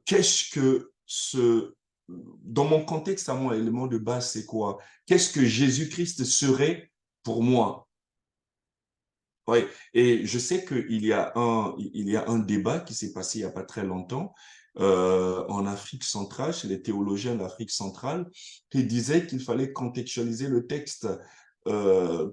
qu'est-ce que dans mon contexte à moi, l'élément de base, c'est quoi? Qu'est-ce que Jésus-Christ serait pour moi? Oui, et je sais il y a un débat qui s'est passé il n'y a pas très longtemps en Afrique centrale, chez les théologiens d'Afrique centrale, qui disaient qu'il fallait contextualiser le texte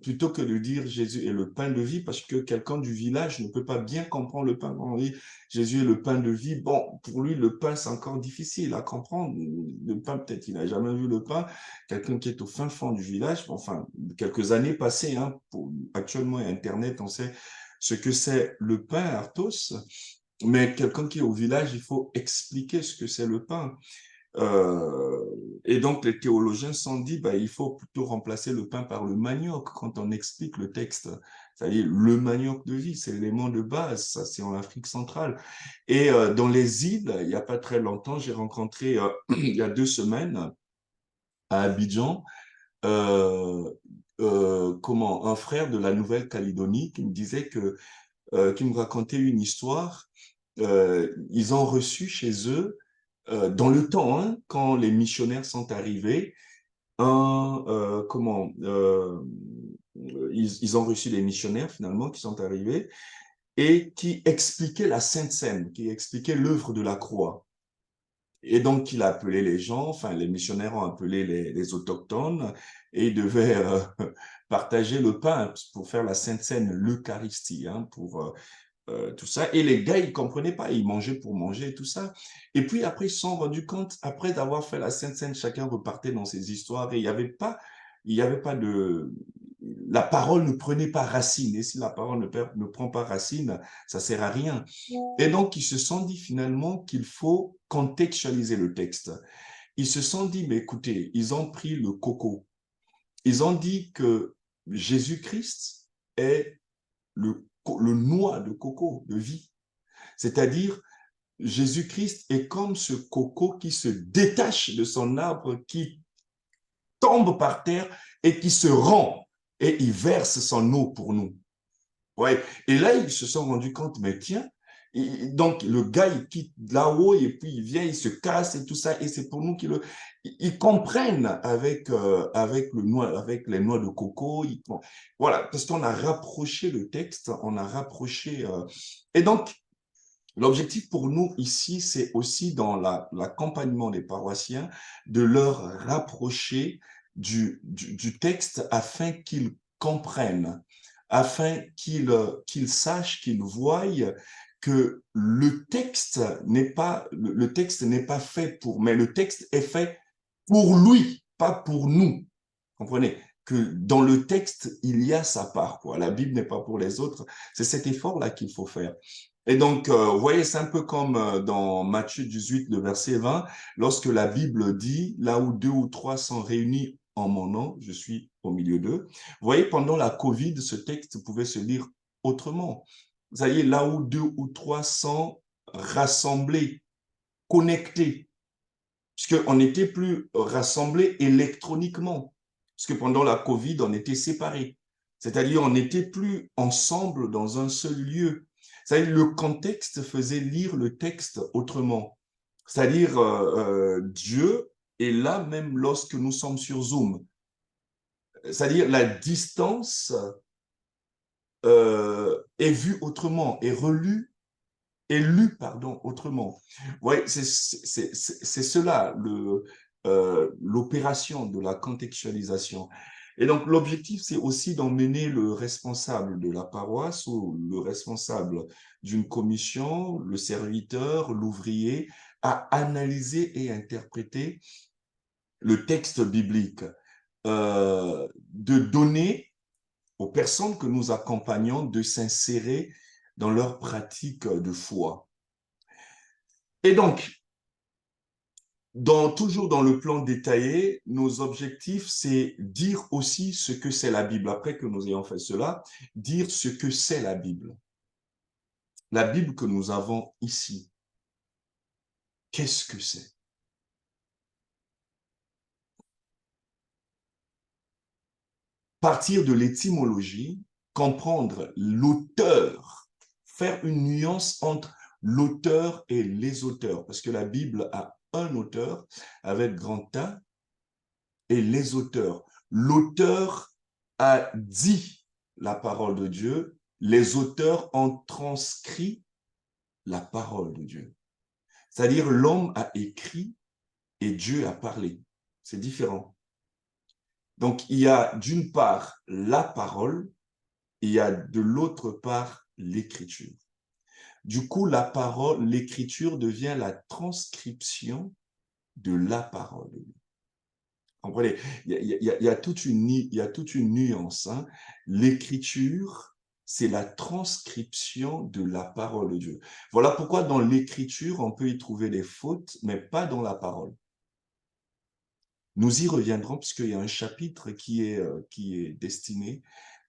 plutôt que de dire Jésus est le pain de vie, parce que quelqu'un du village ne peut pas bien comprendre le pain. Quand on dit Jésus est le pain de vie, bon, pour lui, le pain, c'est encore difficile à comprendre. Le pain, peut-être il n'a jamais vu le pain. Quelqu'un qui est au fin fond du village, enfin, quelques années passées, hein, actuellement, il y a Internet, on sait ce que c'est le pain, Arthos, mais quelqu'un qui est au village, il faut expliquer ce que c'est le pain. Euh, et donc, les théologiens se sont dit, bah, il faut plutôt remplacer le pain par le manioc quand on explique le texte. C'est-à-dire, le manioc de vie, c'est l'élément de base, ça c'est en Afrique centrale. Et dans les îles, il n'y a pas très longtemps, j'ai rencontré, il y a 2 semaines, à Abidjan, euh, un frère de la Nouvelle-Calédonie qui me disait qui me racontait une histoire. Ils ont reçu chez eux, dans le temps, hein, quand les missionnaires sont arrivés, ils ont reçu les missionnaires finalement qui sont arrivés et qui expliquaient la Sainte Seine, qui expliquaient l'œuvre de la croix. Et donc, il a appelé les gens, enfin, les missionnaires ont appelé les autochtones et ils devaient partager le pain pour faire la Sainte Seine, l'Eucharistie, hein, pour tout ça. Et les gars, ils comprenaient pas, ils mangeaient pour manger et tout ça. Et puis après, ils se sont rendus compte, après d'avoir fait la Sainte Seine, chacun repartait dans ses histoires et il y avait pas de, la parole ne prenait pas racine. Et si la parole ne prend pas racine, ça sert à rien. Et donc, ils se sont dit finalement qu'il faut contextualiser le texte. Ils se sont dit, mais écoutez, ils ont pris le coco. Ils ont dit que Jésus-Christ est le noix de coco, de vie. C'est-à-dire, Jésus-Christ est comme ce coco qui se détache de son arbre, qui tombe par terre et qui se rend et il verse son eau pour nous. Ouais. Et là, ils se sont rendus compte, mais tiens, donc le gars, il quitte là-haut et puis il vient, il se casse et tout ça, et c'est pour nous ils comprennent avec les noix de coco. Voilà, parce qu'on a rapproché le texte, on a rapproché. Et donc, l'objectif pour nous ici, c'est aussi dans l'accompagnement des paroissiens de leur rapprocher du texte afin qu'ils comprennent, afin qu'ils sachent, qu'ils voient que le texte n'est pas fait mais le texte est fait pour lui, pas pour nous. Comprenez? Que dans le texte, il y a sa part, quoi. La Bible n'est pas pour les autres. C'est cet effort-là qu'il faut faire. Et donc, vous voyez, c'est un peu comme dans Matthieu 18, le verset 20, lorsque la Bible dit, là où 2 ou 3 sont réunis en mon nom, je suis au milieu d'eux. Vous voyez, pendant la COVID, ce texte pouvait se lire autrement. Vous voyez, là où 2 ou 3 sont rassemblés, connectés, puisqu'on n'était plus rassemblés électroniquement, parce que pendant la COVID, on était séparés. C'est-à-dire, on n'était plus ensemble dans un seul lieu. C'est-à-dire, le contexte faisait lire le texte autrement. C'est-à-dire, Dieu est là même lorsque nous sommes sur Zoom. C'est-à-dire, la distance est vue autrement, est relue et lu, pardon, autrement. Ouais, c'est cela, l'opération de la contextualisation. Et donc, l'objectif, c'est aussi d'emmener le responsable de la paroisse ou le responsable d'une commission, le serviteur, l'ouvrier, à analyser et interpréter le texte biblique, de donner aux personnes que nous accompagnons de s'insérer dans leur pratique de foi. Et donc, toujours dans le plan détaillé, nos objectifs, c'est dire aussi ce que c'est la Bible. Après que nous ayons fait cela, dire ce que c'est la Bible. La Bible que nous avons ici, qu'est-ce que c'est? Partir de l'étymologie, comprendre l'auteur, faire une nuance entre l'auteur et les auteurs, parce que la Bible a un auteur avec grand A et les auteurs. L'auteur a dit la parole de Dieu, les auteurs ont transcrit la parole de Dieu. C'est-à-dire l'homme a écrit et Dieu a parlé. C'est différent. Donc, il y a d'une part la parole, et il y a de l'autre part l'écriture. Du coup, la parole, l'écriture devient la transcription de la parole. Vous comprenez? Il y a toute une nuance. Hein. L'écriture, c'est la transcription de la parole de Dieu. Voilà pourquoi dans l'écriture, on peut y trouver des fautes, mais pas dans la parole. Nous y reviendrons puisqu'il y a un chapitre qui est destiné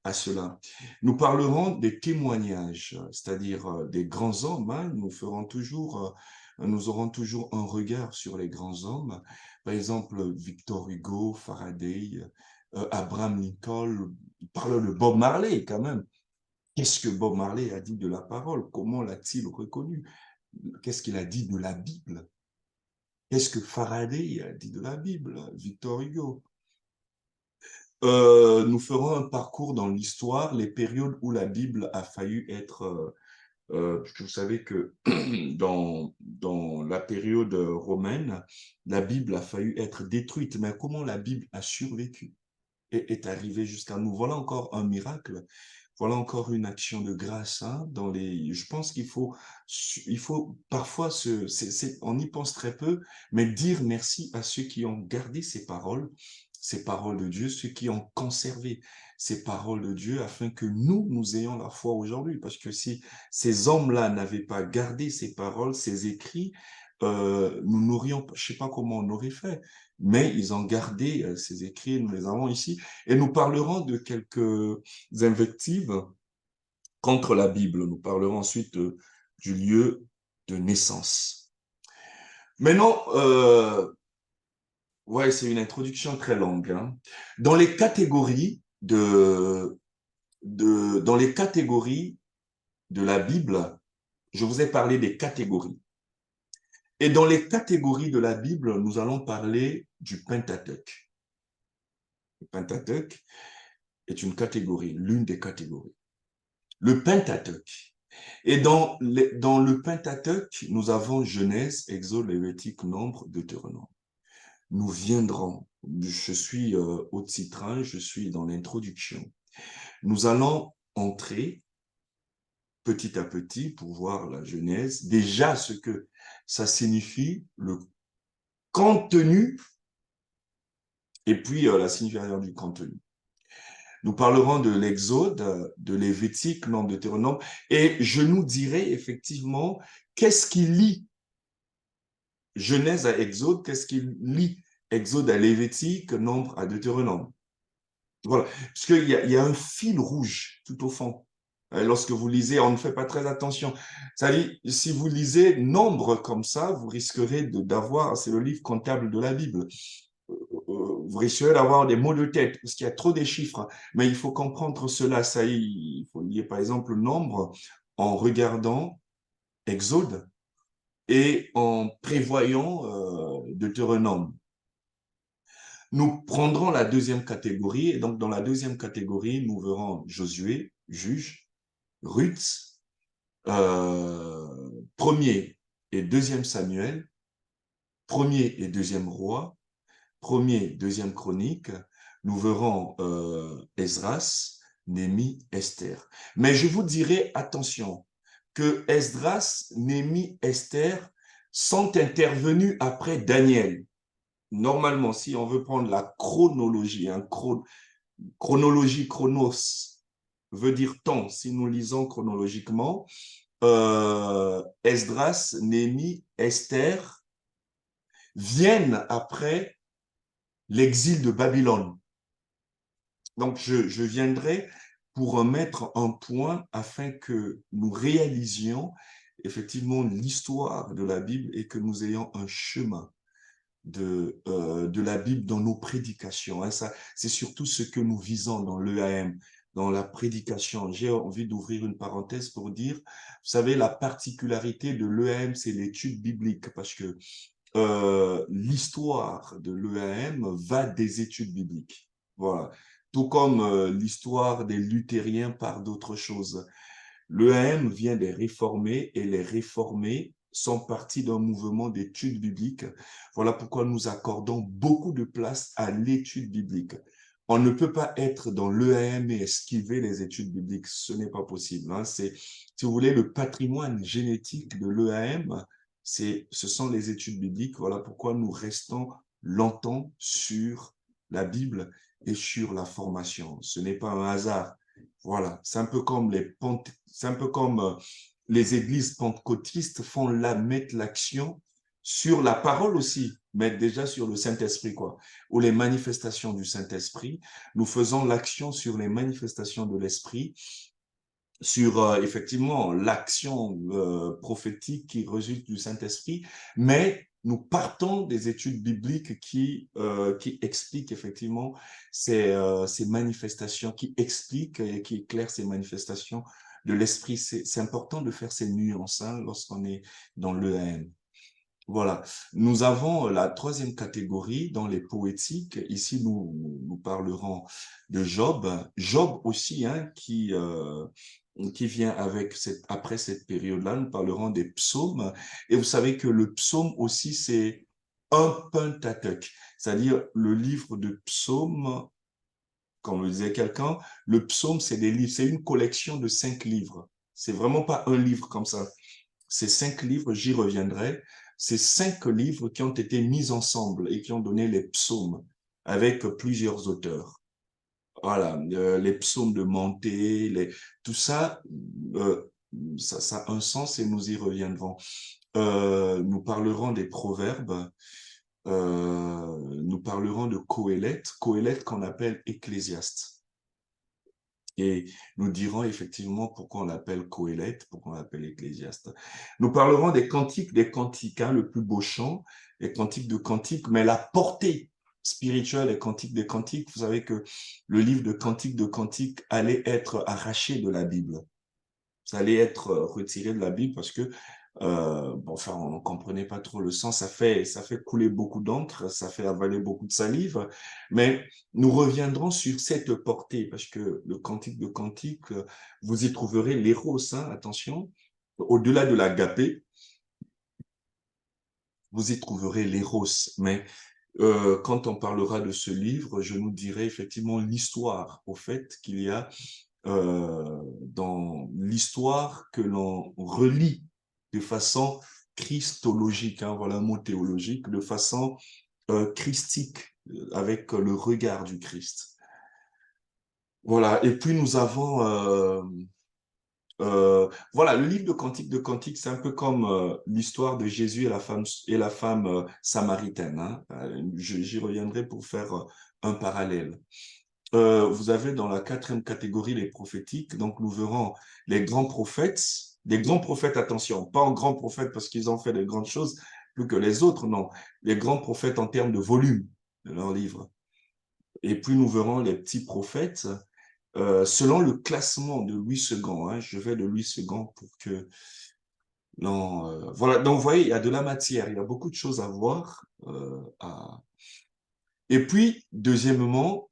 à cela. Nous parlerons des témoignages, c'est-à-dire des grands hommes. Hein. Nous aurons toujours un regard sur les grands hommes. Par exemple, Victor Hugo, Faraday, Abraham Lincoln. Parlons de Bob Marley quand même. Qu'est-ce que Bob Marley a dit de la parole? Comment l'a-t-il reconnu? Qu'est-ce qu'il a dit de la Bible? Qu'est-ce que Faraday a dit de la Bible? Victor Hugo. Nous ferons un parcours dans l'histoire, les périodes où la Bible a failli être... vous savez que dans la période romaine, la Bible a failli être détruite. Mais comment la Bible a survécu et est arrivée jusqu'à nous? Voilà encore un miracle. Voilà encore une action de grâce. Hein, je pense qu'il faut parfois, on y pense très peu, mais dire merci à ceux qui ont gardé ces paroles de Dieu, ceux qui ont conservé ces paroles de Dieu, afin que nous ayons la foi aujourd'hui. Parce que si ces hommes-là n'avaient pas gardé ces paroles, ces écrits, nous n'aurions, je ne sais pas comment on aurait fait, mais ils ont gardé ces écrits, nous les avons ici, et nous parlerons de quelques invectives contre la Bible. Nous parlerons ensuite du lieu de naissance. Maintenant, ouais, c'est une introduction très longue. Hein. Dans les catégories dans les catégories de la Bible, je vous ai parlé des catégories. Et dans les catégories de la Bible, nous allons parler du Pentateuque. Le Pentateuque est une catégorie, l'une des catégories. Le Pentateuque. Et dans le Pentateuque, nous avons Genèse, Exode, Lévitique, Nombre, Deutéronome. Nous viendrons, je suis au titre, je suis dans l'introduction. Nous allons entrer petit à petit pour voir la Genèse, déjà ce que ça signifie, le contenu, et puis la signification du contenu. Nous parlerons de l'Exode, de Lévitique, Nombre, Deutéronome, et je nous dirai effectivement qu'est-ce qui lie Genèse à Exode, qu'est-ce qui lie Exode à Lévitique, Nombre à Deutéronome. Voilà, parce qu'il y a un fil rouge tout au fond. Lorsque vous lisez, on ne fait pas très attention. C'est-à-dire, si vous lisez Nombre comme ça, vous risquerez d'avoir, c'est le livre comptable de la Bible, vous risquerez d'avoir des maux de tête, parce qu'il y a trop de chiffres. Mais il faut comprendre cela. Ça, il faut lier par exemple Nombre en regardant Exode et en prévoyant Deutéronome. Nous prendrons la deuxième catégorie, et donc dans la deuxième catégorie, nous verrons Josué, juge, Ruth, premier et deuxième Samuel, premier et deuxième roi, premier, deuxième chronique, nous verrons Esdras, Néhémie, Esther. Mais je vous dirai, attention, que Esdras, Néhémie, Esther sont intervenus après Daniel. Normalement, si on veut prendre la chronologie, chronologie, chronos, veut dire temps, si nous lisons chronologiquement, Esdras, Néhémie, Esther viennent après l'exil de Babylone. Donc, je viendrai pour mettre un point afin que nous réalisions effectivement l'histoire de la Bible et que nous ayons un chemin de la Bible dans nos prédications. Hein. C'est surtout ce que nous visons dans l'EAM, dans la prédication. J'ai envie d'ouvrir une parenthèse pour dire, vous savez, la particularité de l'EAM, c'est l'étude biblique, parce que l'histoire de l'EAM va des études bibliques. Voilà. Tout comme l'histoire des luthériens part d'autres choses. L'EAM vient des réformés et les réformés sont partis d'un mouvement d'études bibliques. Voilà pourquoi nous accordons beaucoup de place à l'étude biblique. On ne peut pas être dans l'EAM et esquiver les études bibliques. Ce n'est pas possible. Hein. C'est, si vous voulez, le patrimoine génétique de l'EAM, ce sont les études bibliques. Voilà pourquoi nous restons longtemps sur la Bible et sur la formation. Ce n'est pas un hasard. Voilà, c'est un peu comme c'est un peu comme les églises pentecôtistes mettent l'action sur la parole aussi, mais déjà sur le Saint-Esprit, quoi. Ou les manifestations du Saint-Esprit. Nous faisons l'action sur les manifestations de l'Esprit, sur effectivement l'action prophétique qui résulte du Saint-Esprit, mais nous partons des études bibliques qui expliquent effectivement ces manifestations, qui expliquent et qui éclairent ces manifestations de l'Esprit. C'est important de faire ces nuances hein, lorsqu'on est dans l'EAM. Voilà. Nous avons la troisième catégorie dans les poétiques. Ici, nous parlerons de Job. Job aussi, hein, qui vient avec après cette période-là. Nous parlerons des psaumes. Et vous savez que le psaume aussi, c'est un Pentateuque, c'est-à-dire le livre de psaumes, comme le disait quelqu'un, le psaume, c'est des livres, c'est une collection de 5 livres. C'est vraiment pas un livre comme ça. Ces 5 livres, j'y reviendrai, ces 5 livres qui ont été mis ensemble et qui ont donné les psaumes avec plusieurs auteurs. Voilà, les psaumes de Monté, tout ça, ça a un sens et nous y reviendrons. Nous parlerons des proverbes, nous parlerons de Coëlette, Coëlette qu'on appelle Ecclésiaste. Et nous dirons effectivement pourquoi on l'appelle Coëlette, pourquoi on l'appelle Ecclésiaste. Nous parlerons des cantiques, hein, le plus beau chant, les cantiques de cantiques, mais la portée spirituelle des cantiques des cantiques. Vous savez que le livre de cantiques allait être arraché de la Bible. Ça allait être retiré de la Bible parce que bon, enfin, on ne comprenait pas trop le sens. Ça fait couler beaucoup d'encre, ça fait avaler beaucoup de salive. Mais nous reviendrons sur cette portée parce que le cantique de cantique, vous y trouverez l'éros, hein, attention. Au-delà de l'agapé, vous y trouverez l'éros. Mais quand on parlera de ce livre, je nous dirai effectivement l'histoire, au fait qu'il y a dans l'histoire que l'on relie de façon christologique, hein, voilà un mot théologique, de façon christique, avec le regard du Christ. Voilà, et puis nous avons, voilà, le livre de Cantique, c'est un peu comme l'histoire de Jésus et la femme samaritaine. Hein. J'y reviendrai pour faire un parallèle. Vous avez dans la quatrième catégorie les prophétiques, donc nous verrons les grands prophètes, des grands prophètes, attention, pas en grands prophètes parce qu'ils ont fait de grandes choses plus que les autres, non, les grands prophètes en termes de volume de leurs livres. Et puis nous verrons les petits prophètes selon le classement de Louis II, hein, je vais de Louis II pour que... Non, voilà, donc vous voyez, il y a de la matière, il y a beaucoup de choses à voir. Et puis, deuxièmement,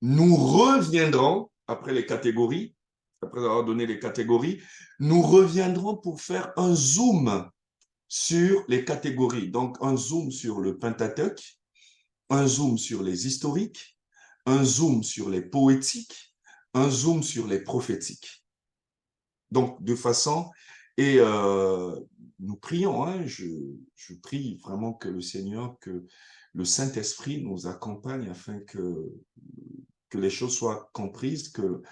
nous reviendrons, après les catégories, après avoir donné les catégories, nous reviendrons pour faire un zoom sur les catégories. Donc, un zoom sur le Pentateuque, un zoom sur les historiques, un zoom sur les poétiques, un zoom sur les prophétiques. Donc, de façon, et nous prions, hein, je prie vraiment que le Seigneur, que le Saint-Esprit nous accompagne afin que les choses soient comprises, que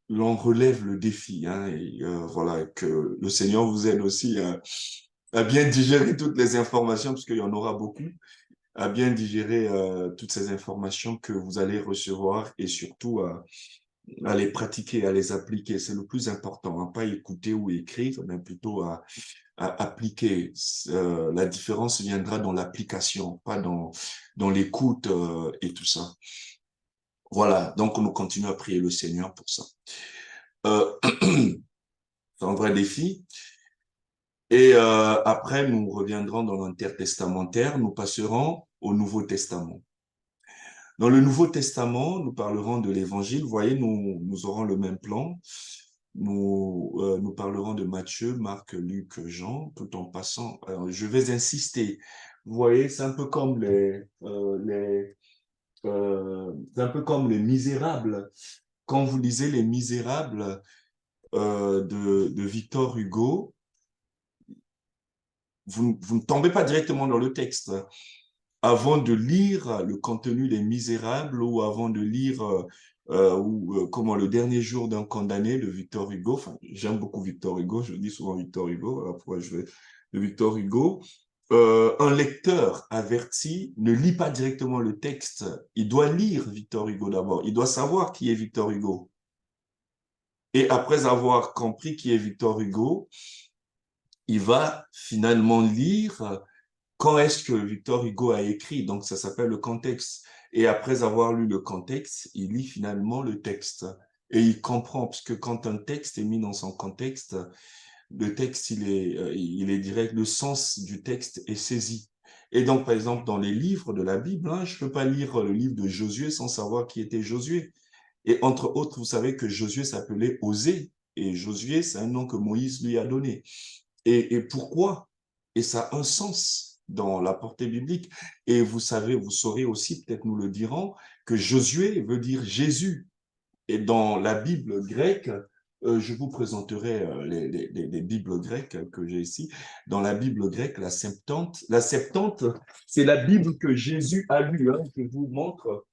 l'on relève le défi, hein, et voilà, que le Seigneur vous aide aussi à bien digérer toutes les informations, parce qu'il y en aura beaucoup, à bien digérer toutes ces informations que vous allez recevoir et surtout à les pratiquer, à les appliquer. C'est le plus important, hein, pas écouter ou écrire, mais plutôt à appliquer. La différence viendra dans l'application, pas dans l'écoute et tout ça. Voilà, donc nous continuons à prier le Seigneur pour ça. C'est un vrai défi. Et après, nous reviendrons dans l'intertestamentaire, nous passerons au Nouveau Testament. Dans le Nouveau Testament, nous parlerons de l'Évangile. Vous voyez, nous aurons le même plan. Nous parlerons de Matthieu, Marc, Luc, Jean, tout en passant. Alors, je vais insister. Vous voyez, c'est un peu comme c'est un peu comme les Misérables. Quand vous lisez Les Misérables de Victor Hugo, vous ne tombez pas directement dans le texte. Avant de lire le contenu des Misérables ou avant de lire comment le dernier jour d'un condamné de Victor Hugo, enfin j'aime beaucoup Victor Hugo, je dis souvent Victor Hugo, voilà pourquoi je vais de Victor Hugo, un lecteur averti ne lit pas directement le texte, il doit lire Victor Hugo d'abord, il doit savoir qui est Victor Hugo. Et après avoir compris qui est Victor Hugo, il va finalement lire quand est-ce que Victor Hugo a écrit, donc ça s'appelle le contexte. Et après avoir lu le contexte, il lit finalement le texte. Et il comprend, parce que quand un texte est mis dans son contexte, le texte, il est direct, le sens du texte est saisi. Et donc, par exemple, dans les livres de la Bible, hein, je ne peux pas lire le livre de Josué sans savoir qui était Josué. Et entre autres, vous savez que Josué s'appelait Osée. Et Josué, c'est un nom que Moïse lui a donné. Et pourquoi? Et ça a un sens dans la portée biblique. Et vous savez, vous saurez aussi, peut-être nous le dirons, que Josué veut dire Jésus. Et dans la Bible grecque, je vous présenterai les Bibles grecques que j'ai ici. Dans la Bible grecque, la Septante, c'est la Bible que Jésus a lue. Hein. Je vous montre,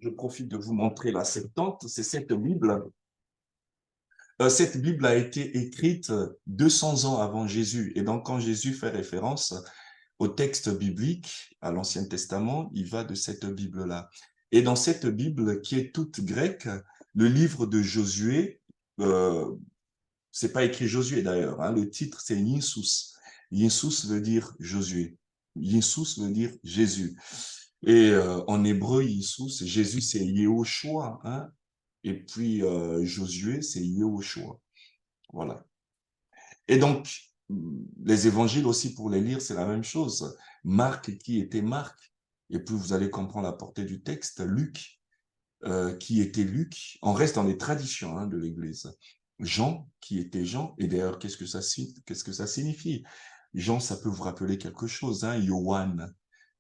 je profite de vous montrer la Septante. C'est cette Bible. Cette Bible a été écrite 200 ans avant Jésus. Et donc, quand Jésus fait référence au texte biblique, à l'Ancien Testament, il va de cette Bible-là. Et dans cette Bible, qui est toute grecque, le livre de Josué, c'est pas écrit Josué d'ailleurs, hein, le titre c'est Yinsus. Yinsus veut dire Josué. Yinsus veut dire Jésus. Et en hébreu, Yinsus, Jésus c'est Yehoshua, hein, et puis Josué c'est Yehoshua. Voilà. Et donc, les évangiles aussi, pour les lire, c'est la même chose. Marc, qui était Marc? Et puis, vous allez comprendre la portée du texte. Luc, qui était Luc? On reste dans les traditions hein, de l'Église. Jean, qui était Jean? Et d'ailleurs, qu'est-ce que ça signifie? Jean, ça peut vous rappeler quelque chose. Hein? Yohan.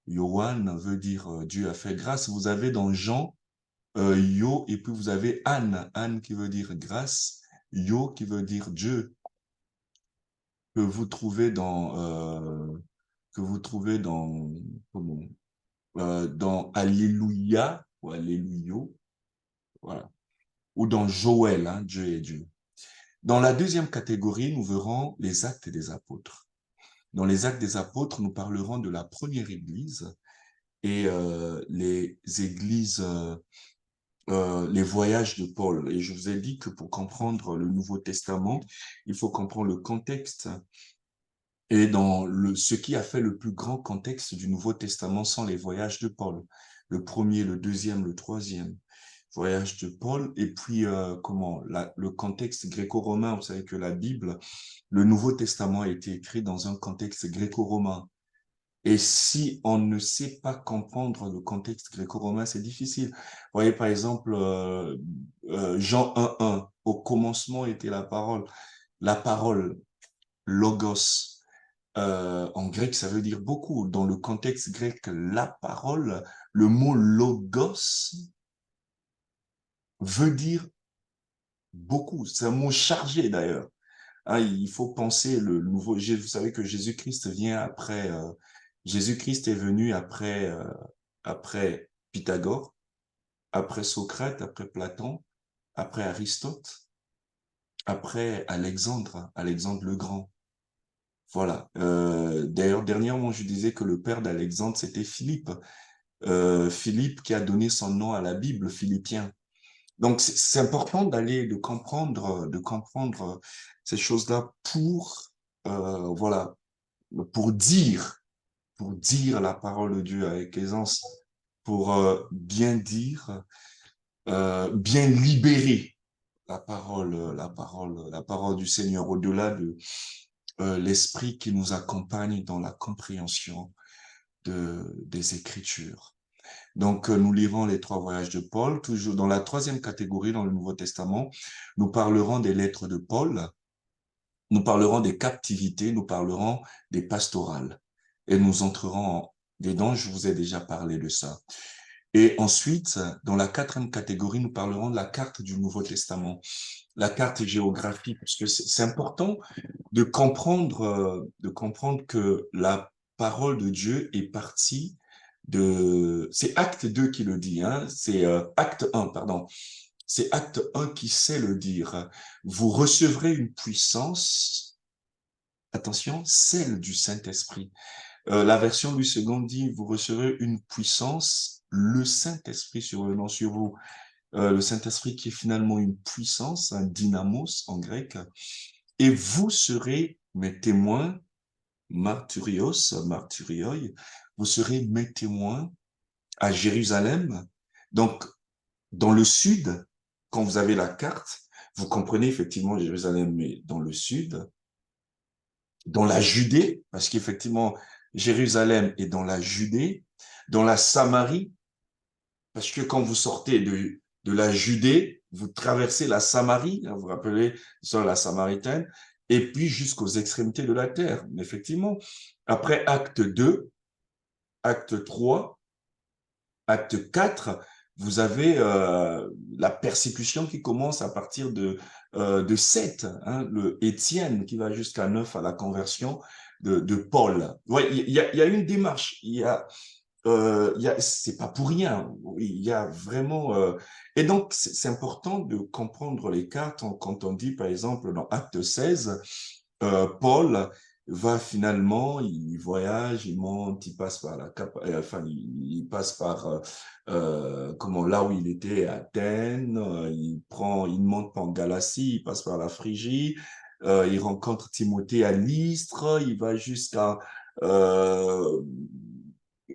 Yohan veut dire Dieu a fait grâce. Vous avez dans Jean, Yo, et puis vous avez Anne. Anne qui veut dire grâce. Yo qui veut dire Dieu. Que vous trouvez que vous trouvez comment, dans Alléluia ou Alléluio, voilà, ou dans Joël, hein, Dieu est Dieu. Dans la deuxième catégorie, nous verrons les actes des apôtres. Dans les actes des apôtres, nous parlerons de la première église et les églises, les voyages de Paul. Et je vous ai dit que pour comprendre le Nouveau Testament, il faut comprendre le contexte. Et dans ce qui a fait le plus grand contexte du Nouveau Testament sont les voyages de Paul. Le premier, le deuxième, le troisième voyage de Paul. Et puis, le contexte gréco-romain. Vous savez que la Bible, le Nouveau Testament a été écrit dans un contexte gréco-romain. Et si on ne sait pas comprendre le contexte gréco-romain, c'est difficile. Vous voyez, par exemple, Jean 1:1, au commencement était la parole, logos. En grec, ça veut dire beaucoup. Dans le contexte grec, la parole, le mot logos veut dire beaucoup. C'est un mot chargé d'ailleurs. Hein, il faut penser le nouveau. Vous savez que Jésus-Christ vient après. Jésus-Christ est venu après Pythagore, après Socrate, après Platon, après Aristote, après Alexandre le Grand. Voilà. D'ailleurs, dernièrement, je disais que le père d'Alexandre, c'était Philippe. Philippe qui a donné son nom à la Bible, Philippiens. Donc, c'est important de comprendre ces choses-là voilà, pour dire la parole de Dieu avec aisance, pour bien dire bien libérer la parole du Seigneur au-delà de l'esprit qui nous accompagne dans la compréhension des Écritures. Donc, nous lirons les 3 voyages de Paul. Toujours dans la 3e catégorie, dans le Nouveau Testament, nous parlerons des lettres de Paul, nous parlerons des captivités, nous parlerons des pastorales. Et nous entrerons dedans, je vous ai déjà parlé de ça. Et ensuite, dans la 4e catégorie, nous parlerons de la carte du Nouveau Testament, la carte géographique, parce que c'est important de comprendre que la parole de Dieu est partie c'est Acte 2 qui le dit, hein, c'est Acte 1, pardon. C'est Acte 1 qui sait le dire. Vous recevrez une puissance, attention, celle du Saint-Esprit. La version Louis II dit, vous recevrez une puissance, le Saint-Esprit survenant sur vous. Le Saint-Esprit qui est finalement une puissance, un dynamos en grec. Et vous serez mes témoins, martyrios, martyrioi, vous serez mes témoins à Jérusalem. Donc, dans le sud, quand vous avez la carte, vous comprenez effectivement Jérusalem est dans le sud, dans la Judée, parce qu'effectivement, Jérusalem est dans la Judée, dans la Samarie, parce que quand vous sortez de la Judée, vous traversez la Samarie, hein, vous vous rappelez, sur la Samaritaine, et puis jusqu'aux extrémités de la terre. Mais effectivement, après acte 2, acte 3, acte 4, vous avez la persécution qui commence à partir de 7, hein, le Étienne qui va jusqu'à 9 à la conversion de Paul. Ouais, il y a une démarche, c'est pas pour rien. Il y a vraiment, et donc c'est important de comprendre les cartes quand on dit, par exemple, dans Acte 16, Paul va finalement, il voyage, il monte, il passe par enfin, il passe par, comment, là où il était, à Athènes, il monte en Galatie, il passe par la Phrygie, il rencontre Timothée à Lystre, il va jusqu'à, euh,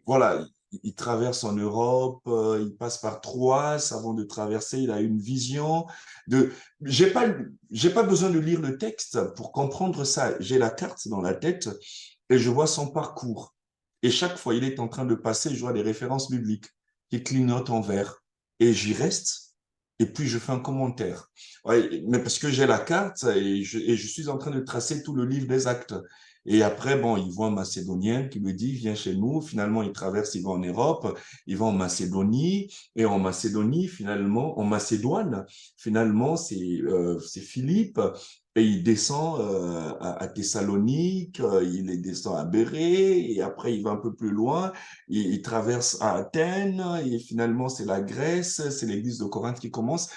voilà, il traverse en Europe, il passe par Troas avant de traverser, il a une vision de, j'ai pas, j'ai pas besoin de lire le texte pour comprendre ça. J'ai la carte dans la tête et je vois son parcours. Et chaque fois, il est en train de passer, je vois des références bibliques qui clignotent en vert. Et j'y reste et puis je fais un commentaire. Ouais, mais parce que j'ai la carte et je suis en train de tracer tout le livre des Actes. Et après, bon, il voit un Macédonien qui me dit, viens chez nous. Finalement, il traverse, il va en Europe, il va en Macédonie. Et en Macédonie, finalement, en Macédoine, finalement, c'est Philippe. Et il descend à Thessalonique, il descend à Bérée, et après il va un peu plus loin, il traverse à Athènes, et finalement c'est la Grèce, c'est l'église de Corinthe qui commence.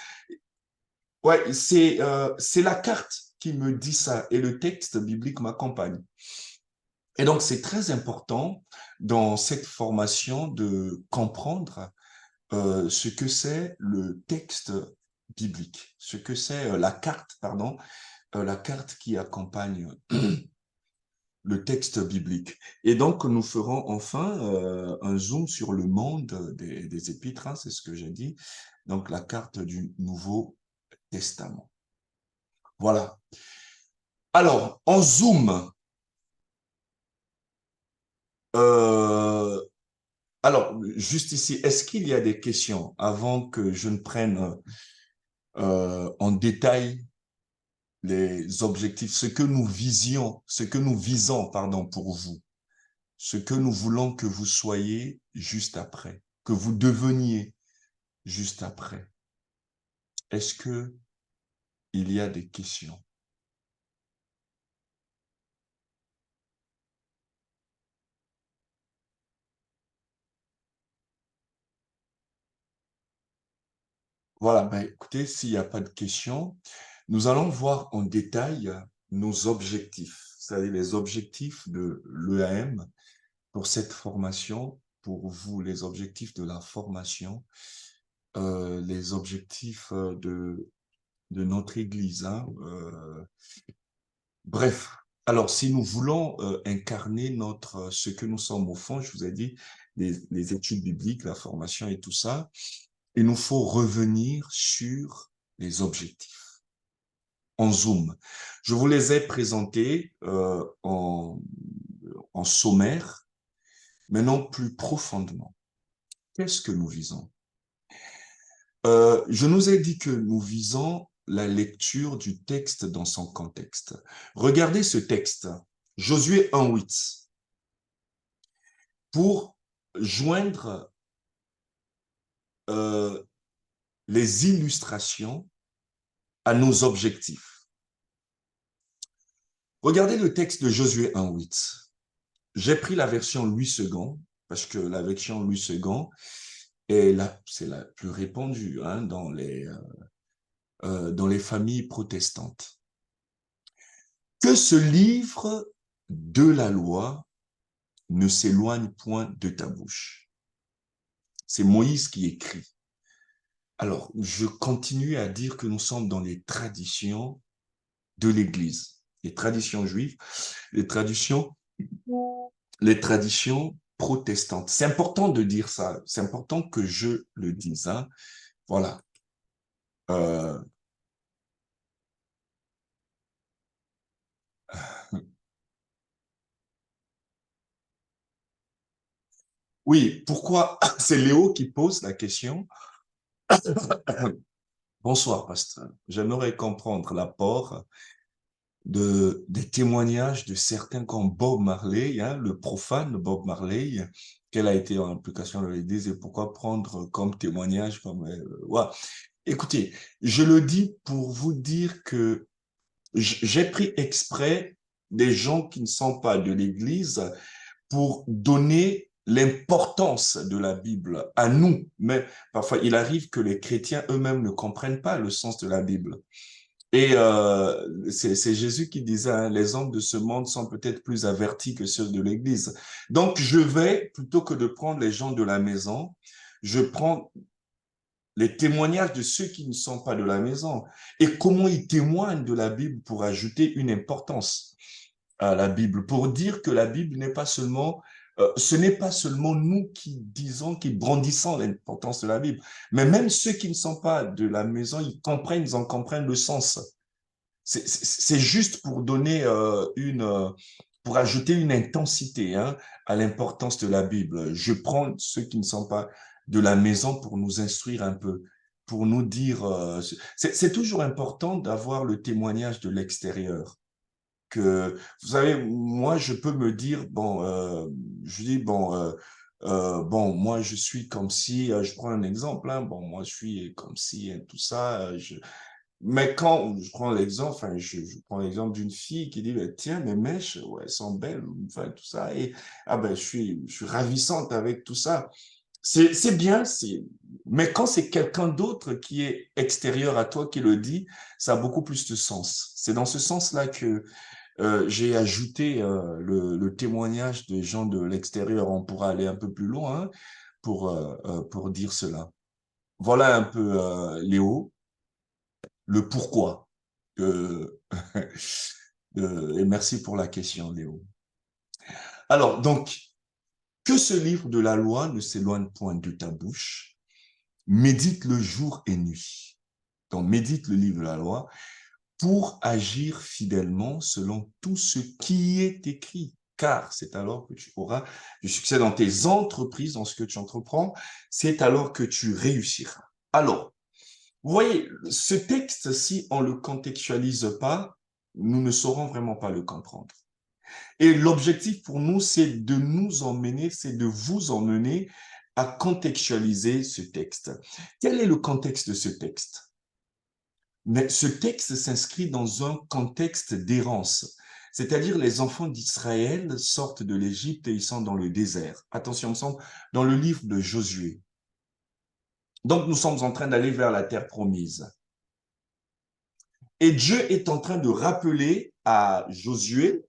Ouais, c'est la carte qui me dit ça, et le texte biblique m'accompagne. Et donc, c'est très important dans cette formation de comprendre ce que c'est le texte biblique, ce que c'est la carte, pardon, la carte qui accompagne le texte biblique. Et donc, nous ferons enfin un zoom sur le monde des épîtres, hein, c'est ce que j'ai dit, donc la carte du Nouveau Testament. Voilà. Alors, en zoom, euh, alors, juste ici, est-ce qu'il y a des questions avant que je ne prenne en détail les objectifs, ce que nous visons, pardon, pour vous, ce que nous voulons que vous soyez juste après, que vous deveniez juste après. Est-ce que il y a des questions? Voilà, ben écoutez, s'il n'y a pas de questions, nous allons voir en détail nos objectifs, c'est-à-dire les objectifs de l'EAM pour cette formation, pour vous, les objectifs de la formation, les objectifs de notre Église. Hein, bref, alors si nous voulons incarner ce que nous sommes au fond, je vous ai dit, les études bibliques, la formation et tout ça, il nous faut revenir sur les objectifs en zoom. Je vous les ai présentés en sommaire, maintenant plus profondément. Qu'est-ce que nous visons? Je nous ai dit que nous visons la lecture du texte dans son contexte. Regardez ce texte, Josué 1,8, pour joindre les illustrations à nos objectifs. Regardez le texte de Josué 1,8. J'ai pris la version Louis II, parce que la version Louis II c'est la plus répandue hein, dans les familles protestantes. Que ce livre de la loi ne s'éloigne point de ta bouche. C'est Moïse qui écrit. Alors, je continue à dire que nous sommes dans les traditions de l'Église, les traditions juives, les traditions protestantes. C'est important de dire ça, c'est important que je le dise. Hein. Voilà. Euh, oui, pourquoi? C'est Léo qui pose la question. Bonsoir, pasteur. J'aimerais comprendre l'apport des témoignages de certains comme Bob Marley, hein, le profane Bob Marley, quelle a été l'implication de l'Église et pourquoi prendre comme témoignage comme ouais. Écoutez, je le dis pour vous dire que j'ai pris exprès des gens qui ne sont pas de l'Église pour donner l'importance de la Bible à nous. Mais parfois, il arrive que les chrétiens eux-mêmes ne comprennent pas le sens de la Bible. Et c'est Jésus qui disait, hein, les hommes de ce monde sont peut-être plus avertis que ceux de l'Église. Donc, je vais, plutôt que de prendre les gens de la maison, je prends les témoignages de ceux qui ne sont pas de la maison et comment ils témoignent de la Bible pour ajouter une importance à la Bible, pour dire que la Bible n'est pas seulement, ce n'est pas seulement nous qui disons, qui brandissons l'importance de la Bible, mais même ceux qui ne sont pas de la maison, ils en comprennent le sens. C'est juste pour donner pour ajouter une intensité hein, à l'importance de la Bible. Je prends ceux qui ne sont pas de la maison pour nous instruire un peu, pour nous dire. C'est toujours important d'avoir le témoignage de l'extérieur. Que vous savez, moi je peux me dire bon, je dis bon, moi je suis comme si, je prends un exemple, hein, bon, moi je suis comme si tout ça, mais quand je prends l'exemple, enfin, je prends l'exemple d'une fille qui dit, bah, tiens, mes mèches, ouais, elles sont belles, enfin, tout ça, et ah ben, je suis ravissante avec tout ça. C'est bien, mais quand c'est quelqu'un d'autre qui est extérieur à toi qui le dit, ça a beaucoup plus de sens. C'est dans ce sens-là que j'ai ajouté le témoignage des gens de l'extérieur. On pourra aller un peu plus loin hein, pour dire cela. Voilà un peu, Léo, le pourquoi. Euh, et merci pour la question, Léo. Alors, donc, que ce livre de la loi ne s'éloigne point de ta bouche, médite le jour et nuit. Donc, médite le livre de la loi pour agir fidèlement selon tout ce qui est écrit. Car c'est alors que tu auras du succès dans tes entreprises, dans ce que tu entreprends, c'est alors que tu réussiras. Alors, vous voyez, ce texte, si on ne le contextualise pas, nous ne saurons vraiment pas le comprendre. Et l'objectif pour nous, c'est de nous emmener, c'est de vous emmener à contextualiser ce texte. Quel est le contexte de ce texte? Mais ce texte s'inscrit dans un contexte d'errance, c'est-à-dire les enfants d'Israël sortent de l'Égypte et ils sont dans le désert. Attention, nous sommes dans le livre de Josué. Donc, nous sommes en train d'aller vers la terre promise. Et Dieu est en train de rappeler à Josué,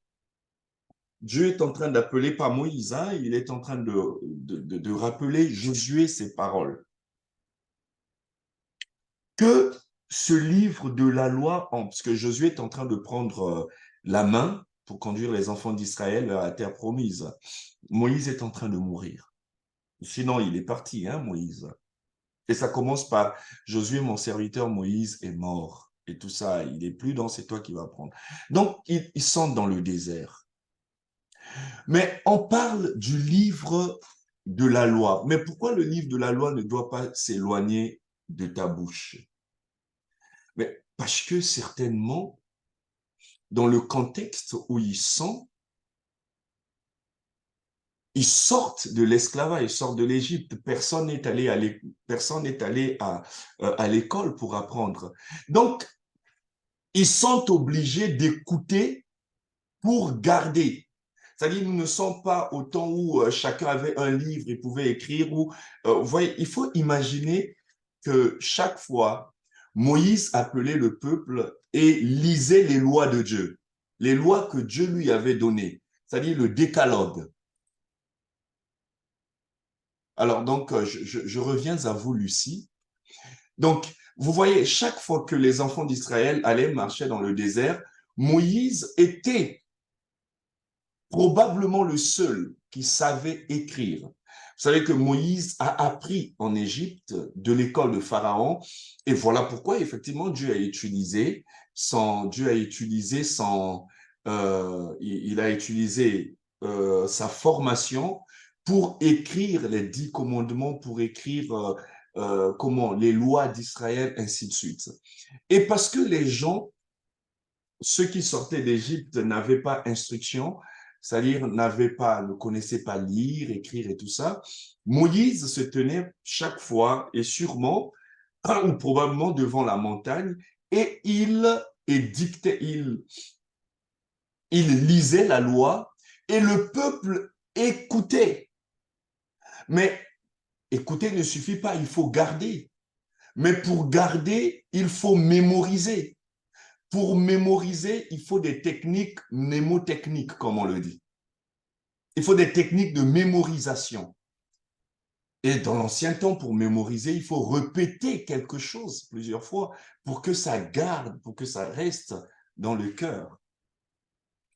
Dieu est en train d'appeler, pas Moïse, hein, il est en train de rappeler Josué ses paroles. Que ce livre de la loi, parce que Josué est en train de prendre la main pour conduire les enfants d'Israël vers la terre promise. Moïse est en train de mourir. Sinon, il est parti, hein, Moïse. Et ça commence par Josué, mon serviteur Moïse est mort. Et tout ça, il n'est plus dans, c'est toi qui vas prendre. Donc, ils sont dans le désert. Mais on parle du livre de la loi. Mais pourquoi le livre de la loi ne doit pas s'éloigner de ta bouche? Mais parce que certainement, dans le contexte où ils sortent de l'esclavage, ils sortent de l'Égypte. Personne n'est allé à l'école pour apprendre. Donc, ils sont obligés d'écouter pour garder. C'est-à-dire, nous ne sommes pas au temps où chacun avait un livre et pouvait écrire. Vous voyez, il faut imaginer que chaque fois, Moïse appelait le peuple et lisait les lois de Dieu, les lois que Dieu lui avait données, c'est-à-dire le décalogue. Alors, donc, je reviens à vous, Lucie. Donc, vous voyez, chaque fois que les enfants d'Israël allaient marcher dans le désert, Moïse était probablement le seul qui savait écrire. Vous savez que Moïse a appris en Égypte de l'école de Pharaon, et voilà pourquoi effectivement Dieu a utilisé il a utilisé sa formation pour écrire les 10 commandements, pour écrire comment les lois d'Israël, ainsi de suite. Et parce que les gens, ceux qui sortaient d'Égypte, n'avaient pas instruction, c'est-à-dire ne connaissaient pas lire, écrire et tout ça, Moïse se tenait chaque fois et sûrement ou probablement devant la montagne et il lisait la loi et le peuple écoutait. Mais écouter ne suffit pas, il faut garder. Mais pour garder, il faut mémoriser. Pour mémoriser, il faut des techniques mnémotechniques, comme on le dit. Il faut des techniques de mémorisation. Et dans l'ancien temps, pour mémoriser, il faut répéter quelque chose plusieurs fois pour que ça garde, pour que ça reste dans le cœur.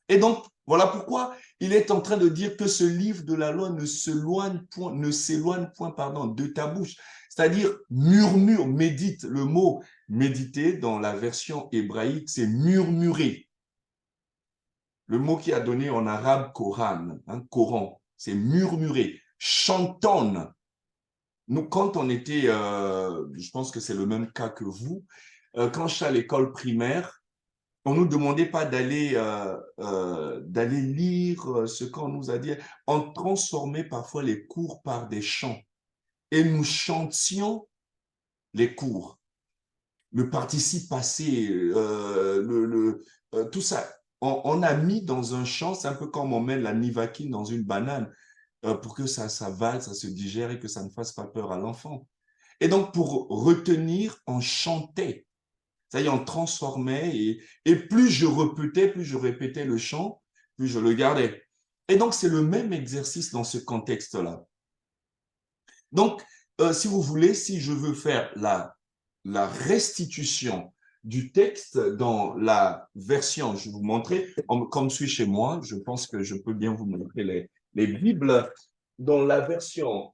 Et donc, voilà pourquoi il est en train de dire que ce livre de la loi ne s'éloigne point, pardon, de ta bouche. C'est-à-dire murmure, médite. Le mot méditer dans la version hébraïque, c'est murmurer. Le mot qui a donné en arabe Coran, Coran, c'est murmurer, chantonne. Nous, quand on était, je pense que c'est le même cas que vous, quand j'étais à l'école primaire, on ne nous demandait pas d'aller lire ce qu'on nous a dit. On transformait parfois les cours par des chants et nous chantions les cours. Le participe passé, tout ça. On a mis dans un champ, c'est un peu comme on met la nivaquine dans une banane pour que ça valse, ça se digère et que ça ne fasse pas peur à l'enfant. Et donc, pour retenir, on chantait. C'est-à-dire, on transformait et plus je répétais le chant, plus je le gardais. Et donc, c'est le même exercice dans ce contexte-là. Donc, si vous voulez, si je veux faire la restitution du texte dans la version, je vais vous montrer, comme je suis chez moi, je pense que je peux bien vous montrer les Bibles. Dans la version,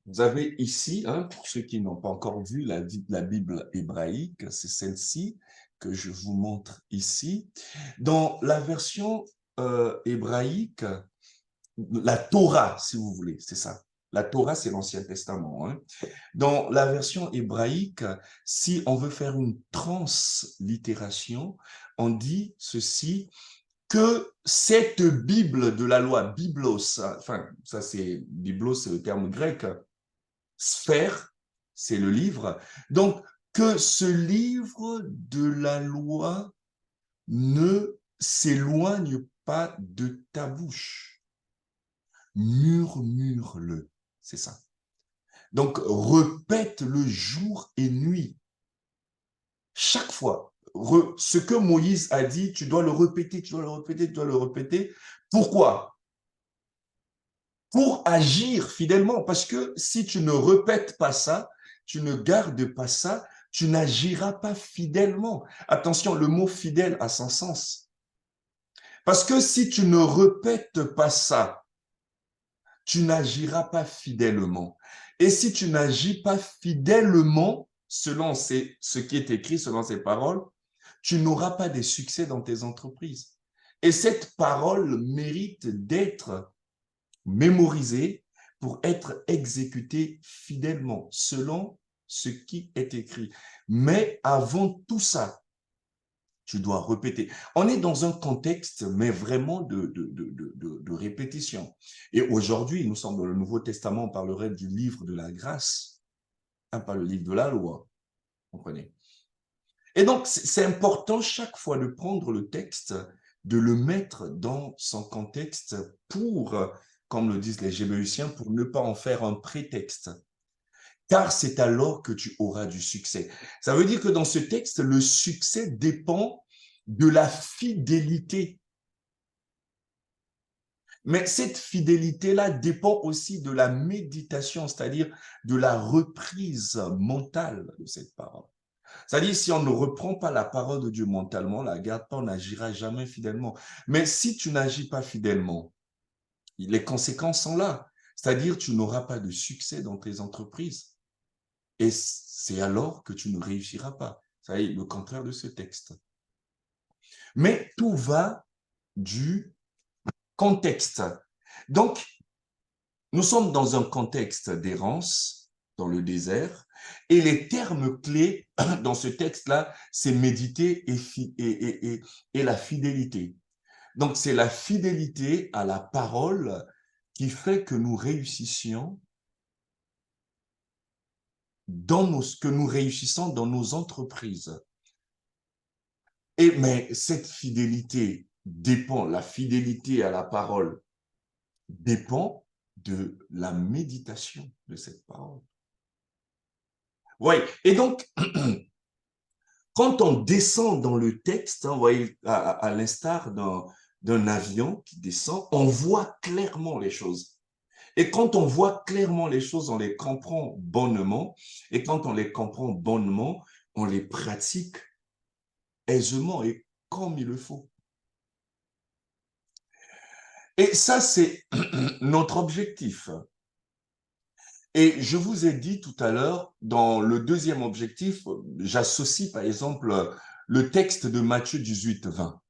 vous avez ici, pour ceux qui n'ont pas encore vu la Bible hébraïque, c'est celle-ci que je vous montre ici. Dans la version hébraïque, la Torah, si vous voulez, c'est ça. La Torah, c'est l'Ancien Testament. Dans la version hébraïque, si on veut faire une translittération, on dit ceci, que cette Bible de la loi, Biblos, enfin, ça c'est, Biblos, c'est le terme grec, sphère, c'est le livre, donc que ce livre de la loi ne s'éloigne pas de ta bouche. Murmure-le, c'est ça. Donc, répète-le jour et nuit. Chaque fois, ce que Moïse a dit, tu dois le répéter, tu dois le répéter, tu dois le répéter. Pourquoi? Pour agir fidèlement. Parce que si tu ne répètes pas ça, tu ne gardes pas ça, tu n'agiras pas fidèlement. Attention, le mot fidèle a son sens. Parce que si tu ne répètes pas ça, tu n'agiras pas fidèlement. Et si tu n'agis pas fidèlement, selon ce qui est écrit, selon ces paroles, tu n'auras pas de succès dans tes entreprises. Et cette parole mérite d'être mémorisée pour être exécutée fidèlement, selon ce qui est écrit. Mais avant tout ça, tu dois répéter. On est dans un contexte, mais vraiment de répétition. Et aujourd'hui, nous sommes dans le Nouveau Testament, on parlerait du livre de la grâce, hein, pas le livre de la loi, vous comprenez? Et donc, c'est important chaque fois de prendre le texte, de le mettre dans son contexte pour, comme le disent les Jébéusiens, pour ne pas en faire un prétexte. Car c'est alors que tu auras du succès. Ça veut dire que dans ce texte, le succès dépend de la fidélité. Mais cette fidélité-là dépend aussi de la méditation, c'est-à-dire de la reprise mentale de cette parole. C'est-à-dire, si on ne reprend pas la parole de Dieu mentalement, la garde pas, on n'agira jamais fidèlement. Mais si tu n'agis pas fidèlement, les conséquences sont là. C'est-à-dire, tu n'auras pas de succès dans tes entreprises. Et c'est alors que tu ne réussiras pas. Ça est le contraire de ce texte. Mais tout va du contexte. Donc, nous sommes dans un contexte d'errance dans le désert et les termes clés dans ce texte-là, c'est méditer et la fidélité. Donc, c'est la fidélité à la parole qui fait que nous réussissions que nous réussissons dans nos entreprises. Mais cette fidélité dépend, la fidélité à la parole dépend de la méditation de cette parole. Oui, et donc, quand on descend dans le texte, hein, vous voyez, à l'instar d'un avion qui descend, on voit clairement les choses. Et quand on voit clairement les choses, on les comprend bonnement. Et quand on les comprend bonnement, on les pratique aisément et comme il le faut. Et ça, c'est notre objectif. Et je vous ai dit tout à l'heure, dans le deuxième objectif, j'associe par exemple le texte de Matthieu 18, 20.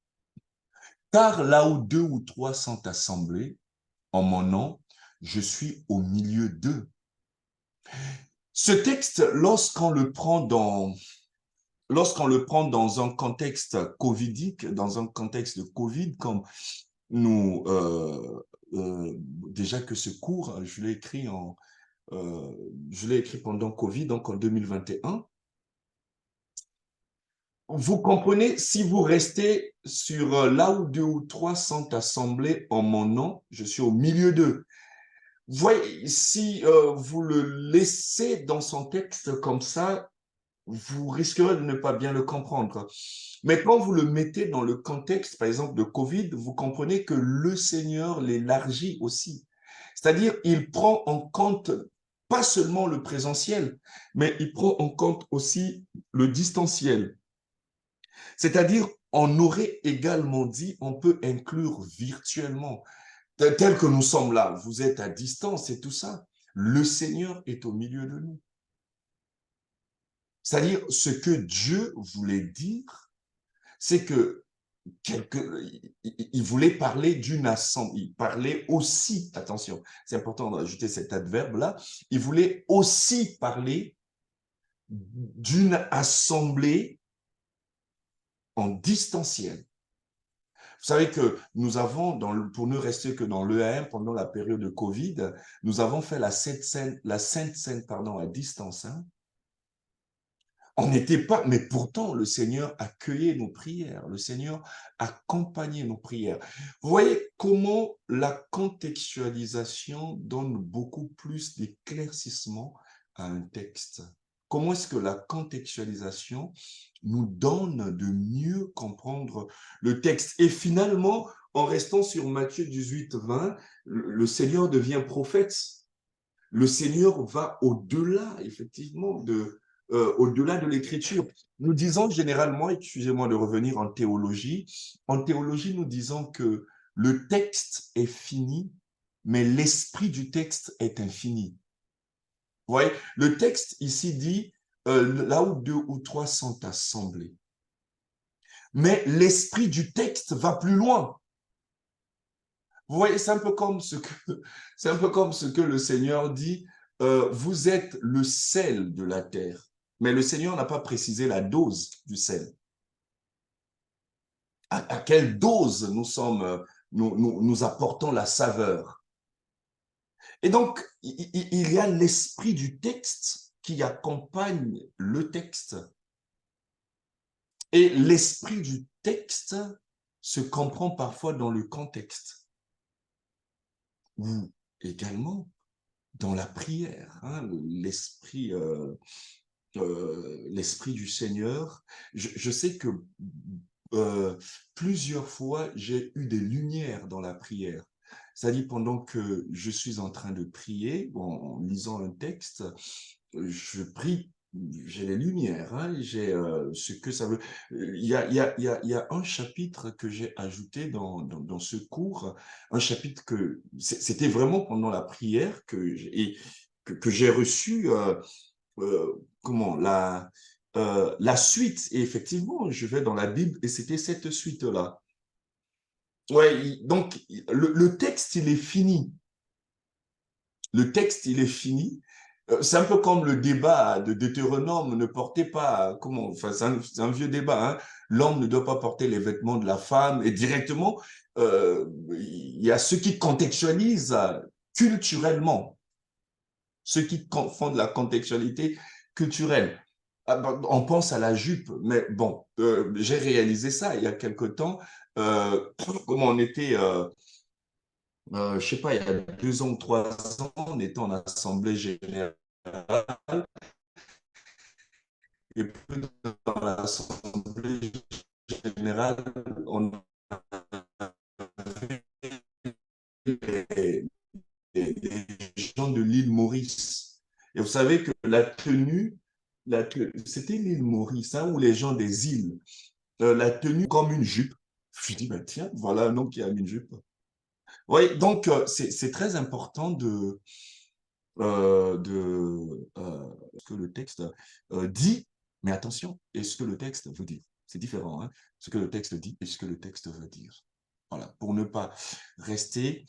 Car là où deux ou trois sont assemblés en mon nom, je suis au milieu d'eux. Ce texte, lorsqu'on le prend dans un contexte covidique, dans un contexte de Covid, comme nous, déjà que ce cours, je l'ai écrit pendant Covid, donc en 2021. Vous comprenez, si vous restez sur là où deux ou trois sont assemblés en mon nom, je suis au milieu d'eux. Voyez, si vous le laissez dans son texte comme ça, vous risquerez de ne pas bien le comprendre. Mais quand vous le mettez dans le contexte, par exemple, de Covid, vous comprenez que le Seigneur l'élargit aussi. C'est-à-dire, il prend en compte pas seulement le présentiel, mais il prend en compte aussi le distanciel. C'est-à-dire, on aurait également dit, on peut inclure virtuellement, tel que nous sommes là, vous êtes à distance et tout ça. Le Seigneur est au milieu de nous. C'est-à-dire, ce que Dieu voulait dire, c'est que il voulait parler d'une assemblée, il parlait aussi, attention, c'est important d'ajouter cet adverbe-là, il voulait aussi parler d'une assemblée en distanciel. Vous savez que nous avons, pour ne rester que dans l'EAM, pendant la période de Covid, nous avons fait la Sainte Seine, pardon, à distance. Hein. On n'était pas, mais pourtant le Seigneur accueillait nos prières, le Seigneur accompagnait nos prières. Vous voyez comment la contextualisation donne beaucoup plus d'éclaircissement à un texte. Comment est-ce que la contextualisation nous donne de mieux comprendre le texte? Et finalement, en restant sur Matthieu 18, 20, le Seigneur devient prophète. Le Seigneur va au-delà, effectivement, au-delà de l'écriture. Nous disons généralement, excusez-moi de revenir en théologie, nous disons que le texte est fini, mais l'esprit du texte est infini. Vous voyez, le texte ici dit là où 2 ou 3 sont assemblés. Mais l'esprit du texte va plus loin. Vous voyez, c'est un peu comme ce que le Seigneur dit, vous êtes le sel de la terre. Mais le Seigneur n'a pas précisé la dose du sel. À quelle dose nous apportons la saveur. Et donc, il y a l'esprit du texte qui accompagne le texte. Et l'esprit du texte se comprend parfois dans le contexte. Ou également dans la prière, hein, l'esprit du Seigneur. Je sais que plusieurs fois, j'ai eu des lumières dans la prière. C'est-à-dire, pendant que je suis en train de prier, en lisant un texte, je prie, j'ai les lumières, hein, j'ai ce que ça veut. Il y a un chapitre que j'ai ajouté dans ce cours, un chapitre que c'était vraiment pendant la prière que j'ai reçu comment la suite. Et effectivement, je vais dans la Bible et c'était cette suite-là. Ouais, donc le texte, il est fini. Le texte, il est fini. C'est un peu comme le débat de Deutéronome ne portait pas, comment, enfin, c'est un vieux débat, hein. L'homme ne doit pas porter les vêtements de la femme et directement, il y a ceux qui contextualisent culturellement, ceux qui font de la contextualité culturelle. On pense à la jupe, mais bon, j'ai réalisé ça il y a quelque temps, comme on était je sais pas, il y a 2 ans ou 3 ans, on était en assemblée générale et puis dans l'assemblée générale, on avait des gens de l'île Maurice. Et vous savez que c'était l'île Maurice, hein, où les gens des îles, la tenue comme une jupe. Je dis, ben, tiens, voilà un homme qui a une jupe. Oui, donc c'est très important ce que le texte dit, mais attention, et ce que le texte veut dire. C'est différent, hein? Ce que le texte dit et ce que le texte veut dire. Voilà, pour ne pas rester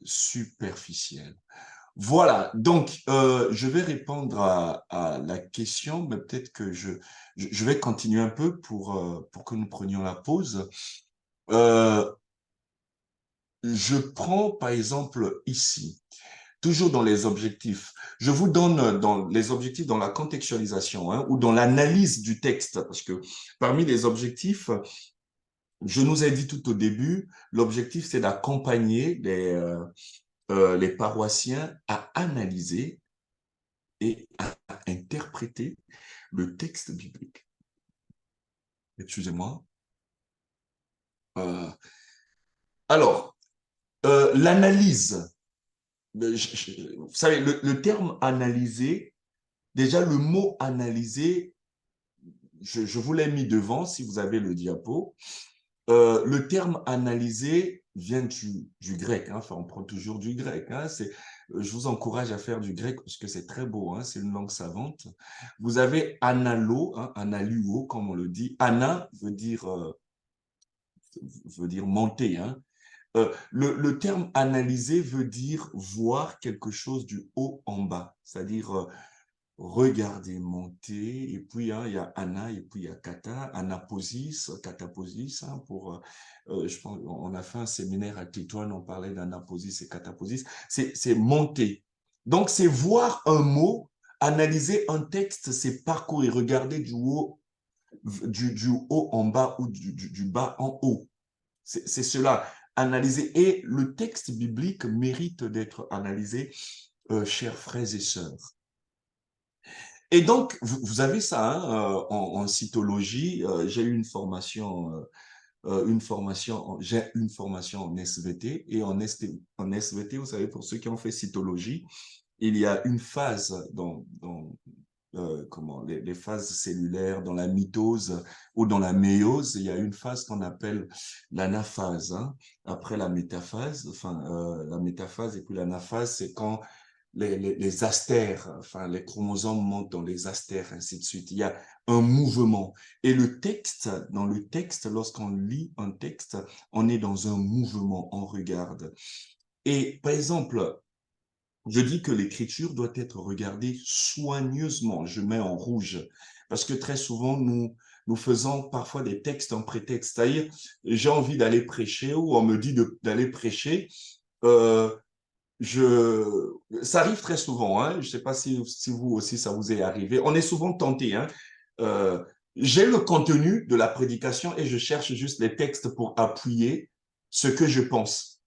superficiel. Voilà, donc je vais répondre à la question, mais peut-être que je vais continuer un peu pour que nous prenions la pause. Je prends par exemple ici, toujours dans les objectifs. Je vous donne dans les objectifs, dans la contextualisation, hein, ou dans l'analyse du texte, parce que parmi les objectifs, je nous ai dit tout au début, l'objectif c'est d'accompagner les paroissiens à analyser et à interpréter le texte biblique. Excusez-moi. Euh, alors, l'analyse, vous savez, le terme analyser, déjà le mot analyser, je vous l'ai mis devant si vous avez le diapo. Le terme analyser vient du grec, hein. Enfin, on prend toujours du grec, hein. Je vous encourage à faire du grec parce que c'est très beau, hein. C'est une langue savante. Vous avez analo, hein, analuo, comme on le dit. Ana veut dire monter, hein. Le terme analyser veut dire voir quelque chose du haut en bas, c'est-à-dire regarder monter, et puis hein, il y a ana, et puis il y a kata, anaposis, kataposis, hein, je pense, on a fait un séminaire à Tétouan, on parlait d'anaposis et kataposis, c'est monter. Donc c'est voir un mot, analyser un texte, c'est parcourir, regarder du haut en bas ou du bas en haut. C'est cela, analyser. Et le texte biblique mérite d'être analysé, chers frères et sœurs. Et donc, vous avez ça hein, en cytologie. J'ai eu j'ai une formation en SVT et en SVT, vous savez, pour ceux qui ont fait cytologie, il y a une phase dans les phases cellulaires dans la mitose ou dans la méiose, il y a une phase qu'on appelle l'anaphase, hein, après la métaphase, la métaphase et puis l'anaphase, c'est quand les astères, enfin, les chromosomes montent dans les astères, ainsi de suite. Il y a un mouvement. Et dans le texte, lorsqu'on lit un texte, on est dans un mouvement, on regarde. Et par exemple, je dis que l'écriture doit être regardée soigneusement. Je mets en rouge parce que très souvent, nous faisons parfois des textes en prétexte. C'est-à-dire, j'ai envie d'aller prêcher ou on me dit d'aller prêcher. Euh, Ça arrive très souvent, hein. Je ne sais pas si vous aussi ça vous est arrivé. On est souvent tenté, hein. Euh, j'ai le contenu de la prédication et je cherche juste les textes pour appuyer ce que je pense.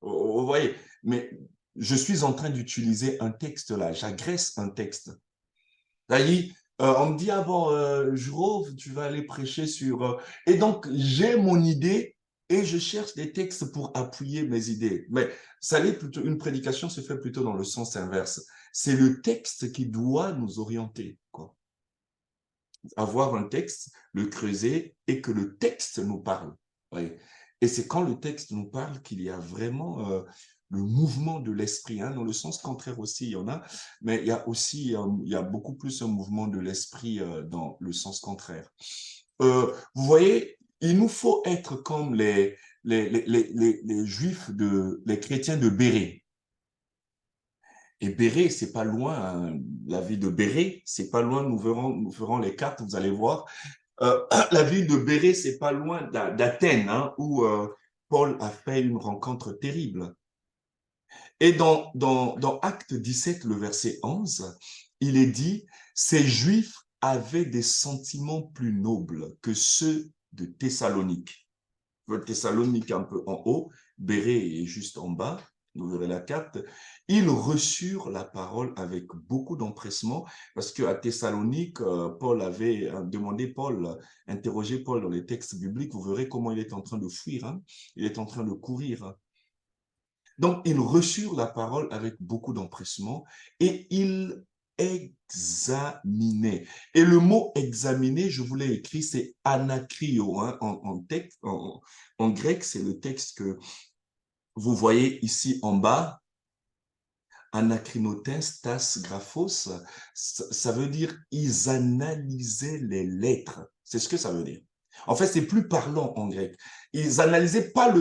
Vous voyez, mais je suis en train d'utiliser un texte là, j'agresse un texte. C'est-à-dire, on me dit, ah bon, Jérôme, tu vas aller prêcher sur... Et donc, j'ai mon idée et je cherche des textes pour appuyer mes idées. Mais une prédication se fait plutôt dans le sens inverse. C'est le texte qui doit nous orienter, quoi. Avoir un texte, le creuser et que le texte nous parle. Oui. Et c'est quand le texte nous parle qu'il y a vraiment le mouvement de l'esprit, hein. Dans le sens contraire aussi, il y en a, mais il y a aussi, il y a beaucoup plus un mouvement de l'esprit dans le sens contraire. Vous voyez, il nous faut être comme les juifs les chrétiens de Bérée. Et Béré, c'est pas loin, hein, la ville de Béré, c'est pas loin, nous ferons les cartes, vous allez voir. La ville de Béré, c'est pas loin d'Athènes, hein, où Paul a fait une rencontre terrible. Et dans Acte 17, le verset 11, il est dit, ces Juifs avaient des sentiments plus nobles que ceux de Thessalonique. Thessalonique un peu en haut, Béré est juste en bas, vous verrez la carte. Ils reçurent la parole avec beaucoup d'empressement parce qu'à Thessalonique, Paul avait demandé Paul, interrogé Paul dans les textes bibliques, vous verrez comment il est en train de fuir, hein, il est en train de courir. Donc, ils reçurent la parole avec beaucoup d'empressement et ils examinaient. Et le mot examiner, je vous l'ai écrit, c'est anakrio, hein, en grec, c'est le texte que vous voyez ici en bas, anakrinotens, tas, graphos, ça veut dire ils analysaient les lettres. C'est ce que ça veut dire. En fait, c'est plus parlant en grec. Ils analysaient pas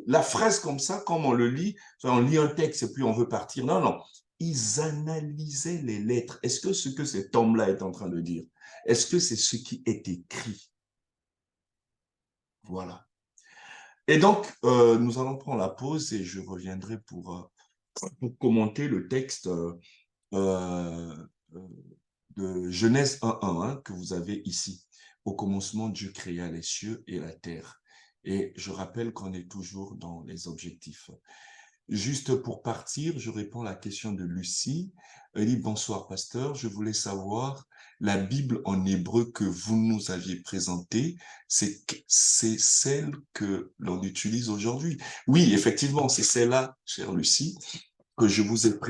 la phrase comme ça, comme on le lit. On lit un texte et puis on veut partir. Non, non. Ils analysaient les lettres. Est-ce que ce que cet homme-là est en train de dire, est-ce que c'est ce qui est écrit? Voilà. Et donc, nous allons prendre la pause et je reviendrai pour commenter le texte euh, de Genèse 1.1 hein, que vous avez ici. Au commencement, Dieu créa les cieux et la terre. Et je rappelle qu'on est toujours dans les objectifs. Juste pour partir, je réponds à la question de Lucie. Elle dit, bonsoir pasteur, je voulais savoir, la Bible en hébreu que vous nous aviez présentée, c'est celle que l'on utilise aujourd'hui. Oui, effectivement, c'est celle-là, chère Lucie, que je vous ai présentée.